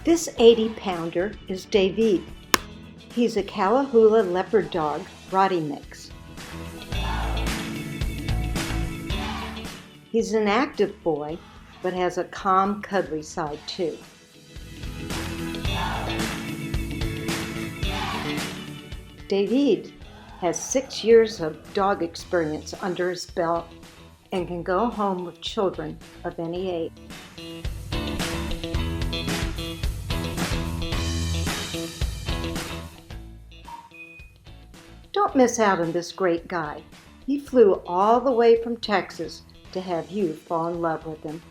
This 80-pounder is David. He's a Callahoola Leopard Dog Rottie mix. He's an active boy, but has a calm, cuddly side too. David has 6 years of dog experience under his belt and can go home with children of any age. Don't miss out on this great guy. He flew all the way from Texas to have you fall in love with him.